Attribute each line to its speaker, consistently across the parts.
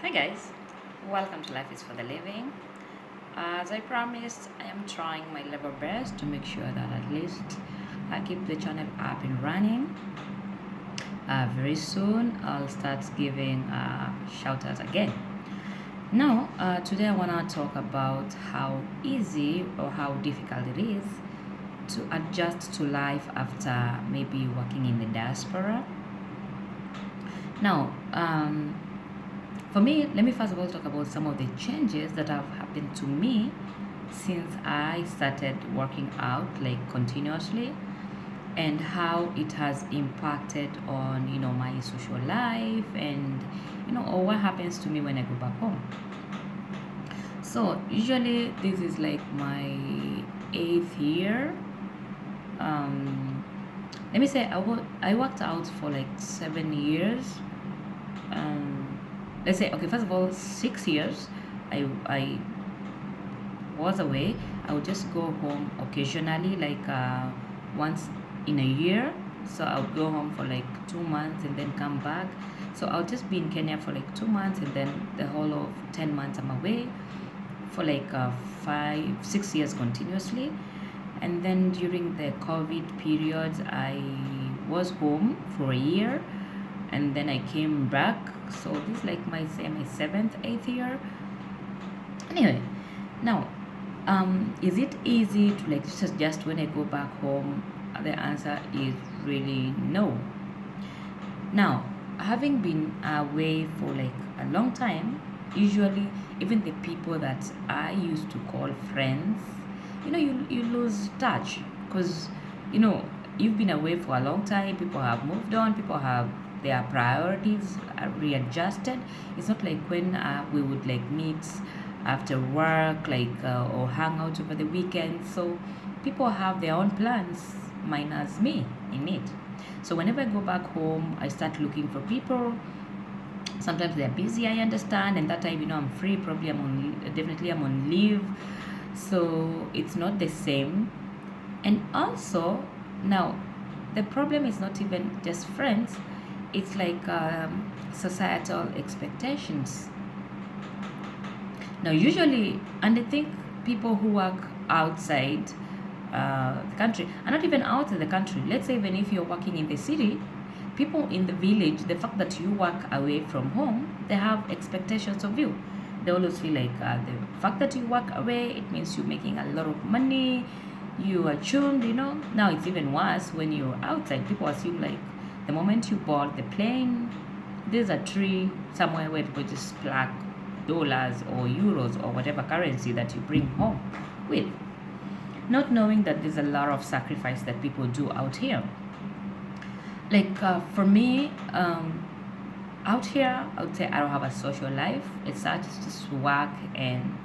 Speaker 1: Hi guys, welcome to Life is for the Living. As I promised, I am trying my level best to make sure that at least I keep the channel up and running. Very soon, I'll start giving shout outs again. Now, today I want to talk about how easy or how difficult it is to adjust to life after maybe working in the diaspora. Now, for me, let me first of all talk about some of the changes that have happened to me since I started working out like continuously, and how it has impacted on my social life, and or what happens to me when I go back home. So usually this is like my 8th year. Let me say I worked out for like 7 years. Let's say, okay, first of all, 6 years I was away. I would just go home occasionally, like once in a year. So I would go home for like 2 months and then come back. So I'll just be in Kenya for like 2 months, and then the whole of 10 months I'm away for like 5 6 years continuously. And then during the COVID periods, I was home for a year, and then I came back. So this is like my seventh, 8th year. Anyway, now, is it easy to like just when I go back home? The answer is really no. Now, having been away for like a long time, usually even the people that I used to call friends, you lose touch, because you know you've been away for a long time. People have moved on. People have their priorities are readjusted. It's not like when we would like meet after work, like or hang out over the weekend. So people have their own plans, minus me in it. So whenever I go back home, I start looking for people. Sometimes they're busy, I understand, and that time I'm free. Probably I'm on leave, so it's not the same. And also, now, the problem is not even just friends, it's like societal expectations. Now, usually, and I think people who work outside the country, and not even outside the country, let's say even if you're working in the city, people in the village, the fact that you work away from home, they have expectations of you. They always feel like the fact that you work away, it means you're making a lot of money, you are tuned. Now it's even worse when you're outside. People assume like the moment you board the plane, there's a tree somewhere where people just plug dollars or euros or whatever currency that you bring home with, not knowing that there's a lot of sacrifice that people do out here. Like for me, out here, I would say I don't have a social life. It's such just work and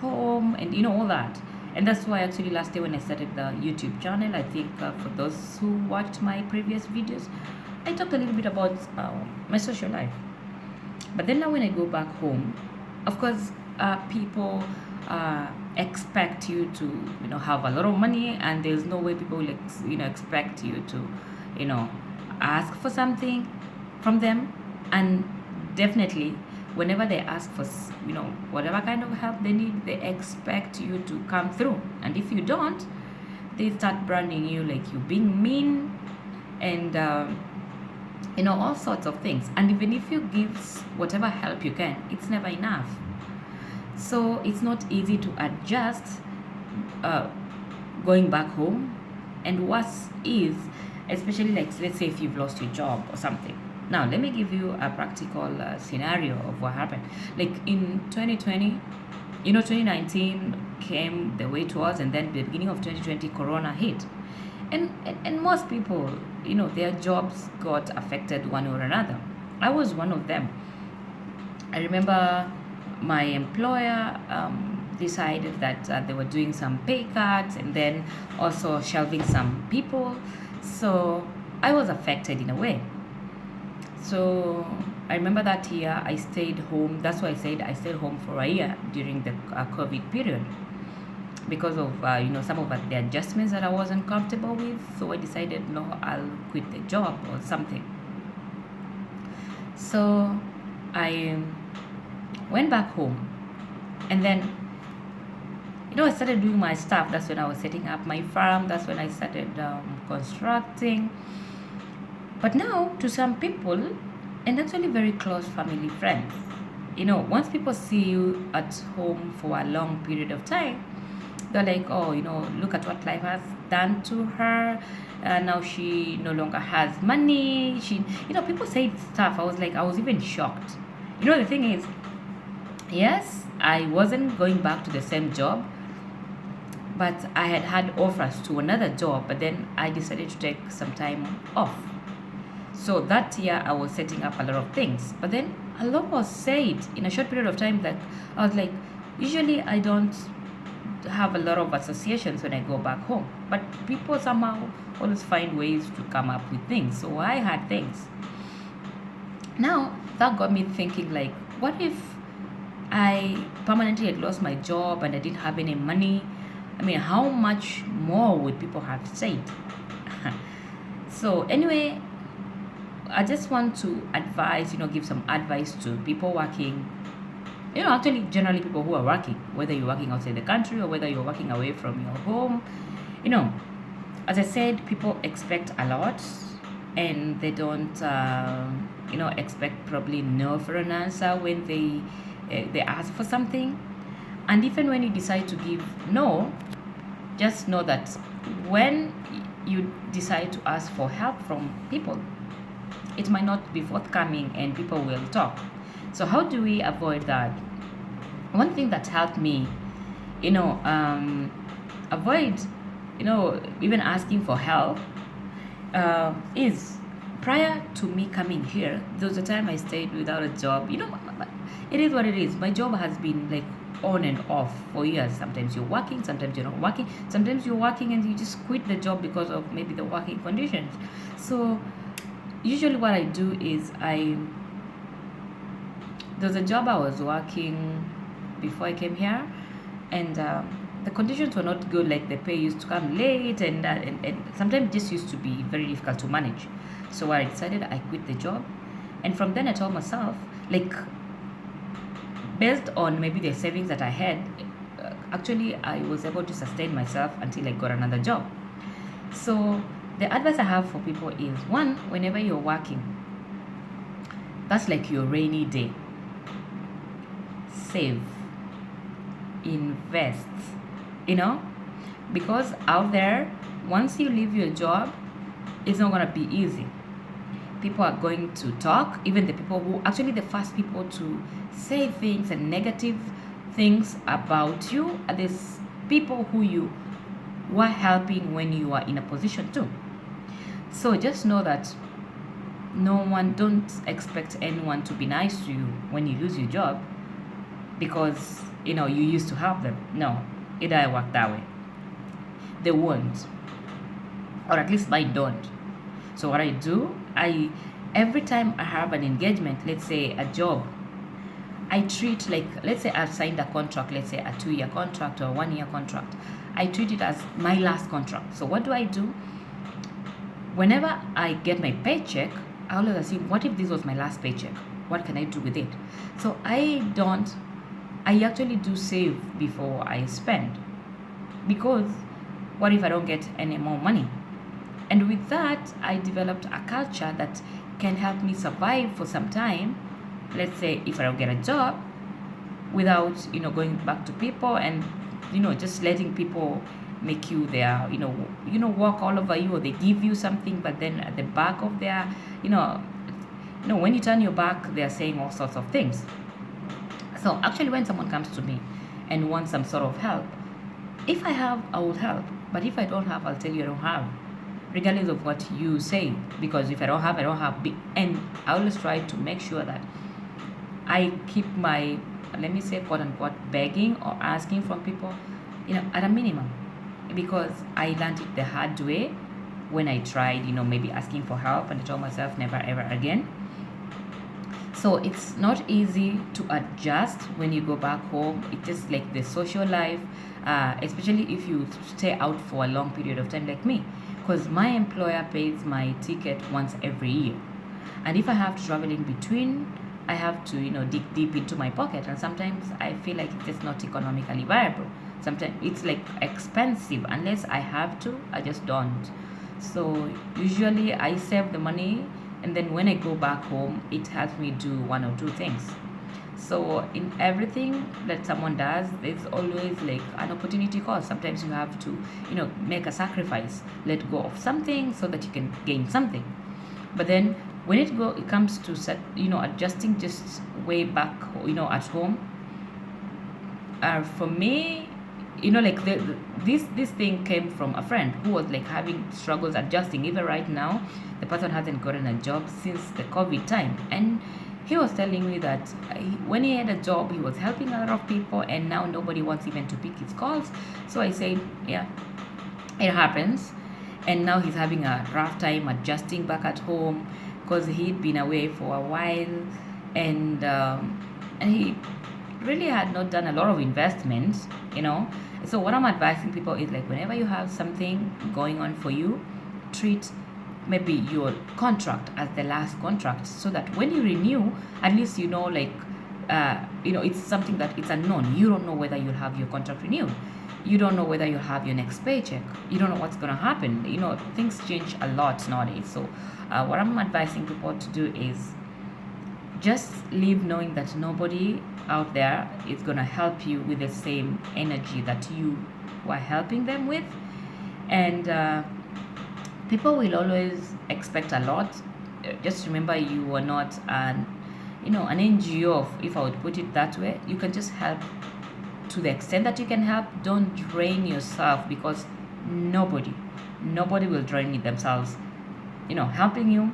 Speaker 1: home and all that. And that's why actually last year when I started the YouTube channel, I think for those who watched my previous videos, I talked a little bit about my social life. But then now when I go back home, of course, people expect you to have a lot of money, and there's no way people will expect you to you know ask for something from them. And definitely, whenever they ask for whatever kind of help they need, they expect you to come through. And if you don't, they start branding you like you being mean, and all sorts of things. And even if you give whatever help you can, it's never enough. So it's not easy to adjust uh, going back home. And worse is, especially like let's say if you've lost your job or something. Now let me give you a practical scenario of what happened. Like in 2020, 2019 came the way it was, and then the beginning of 2020 corona hit. And most people, their jobs got affected one or another. I was one of them. I remember my employer decided that they were doing some pay cuts, and then also shelving some people. So I was affected in a way. So I remember that year I stayed home. That's why I said I stayed home for a year during the COVID period, because of some of the adjustments that I wasn't comfortable with. So I decided, no, I'll quit the job or something. So I Went back home, and then I started doing my stuff. That's when I was setting up my farm. That's when I started constructing. But now, to some people, and actually very close family friends, once people see you at home for a long period of time, they're like, oh, look at what life has done to her. Now she no longer has money. People say stuff. I was even shocked. The thing is, yes, I wasn't going back to the same job, but I had offers to another job, but then I decided to take some time off. So that year I was setting up a lot of things, but then a lot was said in a short period of time that I was like, usually I don't have a lot of associations when I go back home, but people somehow always find ways to come up with things. So I had things. Now that got me thinking, like, what if I permanently had lost my job and I didn't have any money? I mean, how much more would people have said? So anyway, I just want to advise, give some advice to people working, actually generally people who are working, whether you're working outside the country or whether you're working away from your home. As I said, people expect a lot, and they don't, expect probably no for an answer when they ask for something. And even when you decide to give no, just know that when you decide to ask for help from people, it might not be forthcoming and people will talk. So how do we avoid that? One thing that helped me, avoid, even asking for help, is prior to me coming here, there was a time I stayed without a job. It is what it is. My job has been like on and off for years. Sometimes you're working, sometimes you're not working, sometimes you're working and you just quit the job because of maybe the working conditions. So usually what I do is there's a job I was working before I came here, and the conditions were not good. Like the pay used to come late, and sometimes this used to be very difficult to manage. So I decided I quit the job, and from then I told myself, like, based on maybe the savings that I had, actually I was able to sustain myself until I got another job. So the advice I have for people is, one, whenever you're working, that's like your rainy day. Save, invest, because out there, once you leave your job, it's not going to be easy. People are going to talk, even the people who actually the first people to say things and negative things about you are these people who you were helping when you are in a position too. So just know that don't expect anyone to be nice to you when you lose your job because you used to have them. No, it doesn't work that way. They won't, or at least mine don't. So what I do, every time I have an engagement, let's say a job, I treat, like, let's say I've signed a contract, let's say a 2-year contract or a 1-year contract. I treat it as my last contract. So what do? Whenever I get my paycheck, I always assume, what if this was my last paycheck? What can I do with it? So I actually do save before I spend, because what if I don't get any more money? And with that, I developed a culture that can help me survive for some time. Let's say if I don't get a job, without going back to people and just letting people make you their walk all over you, or they give you something, but then at the back of their when you turn your back, they are saying all sorts of things. So actually, when someone comes to me and wants some sort of help, if I have, I will help. But if I don't have, I'll tell you I don't have, regardless of what you say. Because if I don't have, I don't have. And I always try to make sure that I keep my, let me say, quote unquote, begging or asking from people, at a minimum. Because I learned it the hard way when I tried, maybe asking for help, and I told myself never ever again. So it's not easy to adjust when you go back home. It's just like the social life, especially if you stay out for a long period of time like me, because my employer pays my ticket once every year. And if I have to travel in between, I have to, dig deep into my pocket, and sometimes I feel like it's just not economically viable. Sometimes it's like expensive. Unless I have to, I just don't. So usually I save the money, and then when I go back home, it helps me do one or two things. So in everything that someone does, there's always like an opportunity cost. Sometimes you have to, make a sacrifice, let go of something so that you can gain something. But then when it comes to adjusting just way back, at home, for me, like this thing came from a friend who was like having struggles adjusting. Even right now, the person hasn't gotten a job since the COVID time, and he was telling me that when he had a job, he was helping a lot of people, and now nobody wants even to pick his calls. So I said, yeah, it happens. And now he's having a rough time adjusting back at home because he'd been away for a while, and he really had not done a lot of investments, so what I'm advising people is, like, whenever you have something going on for you, treat maybe your contract as the last contract, so that when you renew, at least like, it's something that it's unknown. You don't know whether you'll have your contract renewed. You don't know whether you'll have your next paycheck. You don't know what's going to happen. Things change a lot nowadays. So what I'm advising people to do is just live knowing that nobody out there is going to help you with the same energy that you were helping them with. And people will always expect a lot. Just remember, you are not an NGO, if I would put it that way. You can just help to the extent that you can help. Don't drain yourself, because nobody will drain themselves helping you.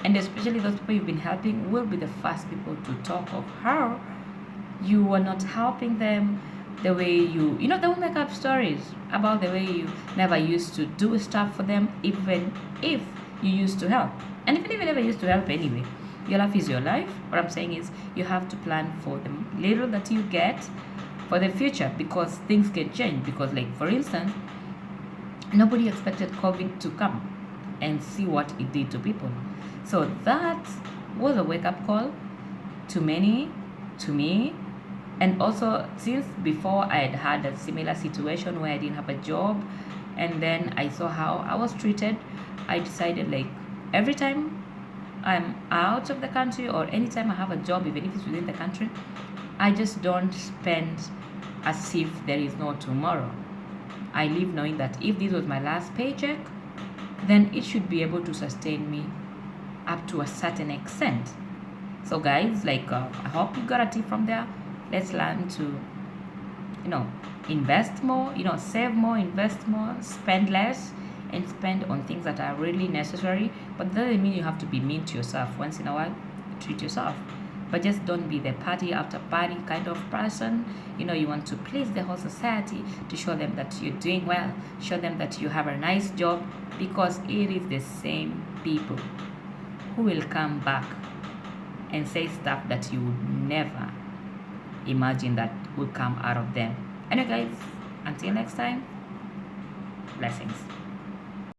Speaker 1: And especially those people you've been helping will be the first people to talk of how you are not helping them the way they will make up stories about the way you never used to do stuff for them, even if you used to help. And even if you never used to help anyway, your life is your life. What I'm saying is, you have to plan for the little that you get for the future, because things can change. Because, like, for instance, nobody expected COVID to come and see what it did to people. So that was a wake-up call to many, to me. And also, since before I had a similar situation where I didn't have a job, and then I saw how I was treated, I decided, like, every time I'm out of the country, or anytime I have a job, even if it's within the country, I just don't spend as if there is no tomorrow. I live knowing that if this was my last paycheck, then it should be able to sustain me up to a certain extent. So guys, like, I hope you got a tip from there. Let's learn to invest more, save more, invest more, spend less, and spend on things that are really necessary. But that doesn't mean you have to be mean to yourself. Once in a while, treat yourself, but just don't be the party after party kind of person. You want to please the whole society, to show them that you're doing well, show them that you have a nice job, because it is the same people who will come back and say stuff that you would never imagine that would come out of them. Anyway guys, until next time, blessings.